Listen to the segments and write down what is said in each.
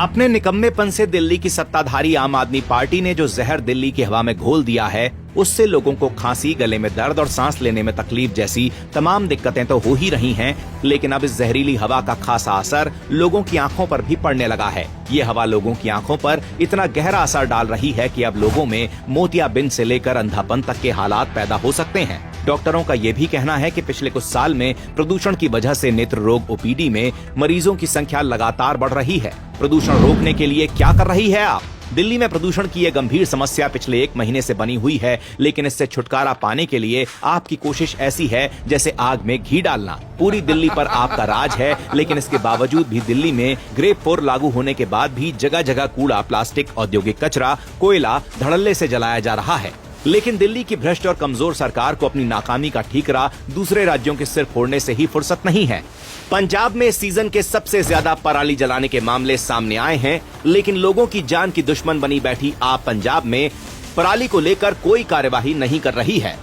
अपने निकम्मेपन से दिल्ली की सत्ताधारी आम आदमी पार्टी ने जो जहर दिल्ली की हवा में घोल दिया है, उससे लोगों को खांसी, गले में दर्द और सांस लेने में तकलीफ जैसी तमाम दिक्कतें तो हो ही रही हैं, लेकिन अब इस जहरीली हवा का खासा असर लोगों की आंखों पर भी पड़ने लगा है। ये हवा लोगों की आंखों पर इतना गहरा असर डाल रही है कि अब लोगों में मोतियाबिंद से लेकर अंधापन तक के हालात पैदा हो सकते हैं। डॉक्टरों का ये भी कहना है कि पिछले कुछ साल में प्रदूषण की वजह से नेत्र रोग ओपीडी में मरीजों की संख्या लगातार बढ़ रही है। प्रदूषण रोकने के लिए क्या कर रही है आप? दिल्ली में प्रदूषण की यह गंभीर समस्या पिछले 1 महीने से बनी हुई है, लेकिन इससे छुटकारा पाने के लिए आपकी कोशिश ऐसी है जैसे आग में घी डालना। पूरी दिल्ली पर आपका राज है, लेकिन इसके बावजूद भी दिल्ली में ग्रेप 4 लागू होने के बाद भी जगह जगह कूड़ा, प्लास्टिक, औद्योगिक कचरा, कोयला धड़ल्ले से जलाया जा रहा है। लेकिन दिल्ली की भ्रष्ट और कमजोर सरकार को अपनी नाकामी का ठीकरा दूसरे राज्यों के सिर फोड़ने से ही फुर्सत नहीं है। पंजाब में इस सीजन के सबसे ज्यादा पराली जलाने के मामले सामने आए हैं, लेकिन लोगों की जान की दुश्मन बनी बैठी आप पंजाब में पराली को लेकर कोई कार्यवाही नहीं कर रही है।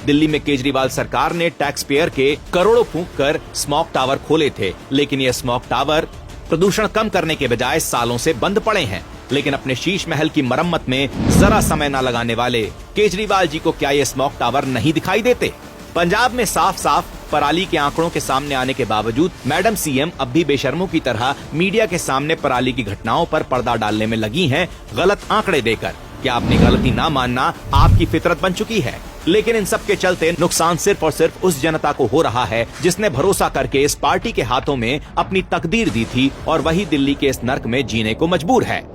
दिल्ली में केजरीवाल सरकार ने टैक्स पेयर के करोड़ों फूंक कर स्मोक टावर खोले थे, लेकिन ये स्मोक टावर प्रदूषण कम करने के बजाय सालों से बंद पड़े हैं। लेकिन अपने शीश महल की मरम्मत में जरा समय न लगाने वाले केजरीवाल जी को क्या ये स्मोक टावर नहीं दिखाई देते? पंजाब में साफ साफ पराली के आंकड़ों के सामने आने के बावजूद मैडम सीएम अब भी बेशर्मों की तरह मीडिया के सामने पराली की घटनाओं पर पर्दा डालने में लगी हैं, गलत आंकड़े देकर। क्या अपनी गलती ना मानना आपकी फितरत बन चुकी है? लेकिन इन सब के चलते नुकसान सिर्फ और सिर्फ उस जनता को हो रहा है जिसने भरोसा करके इस पार्टी के हाथों में अपनी तकदीर दी थी और वही दिल्ली के इस नर्क में जीने को मजबूर है।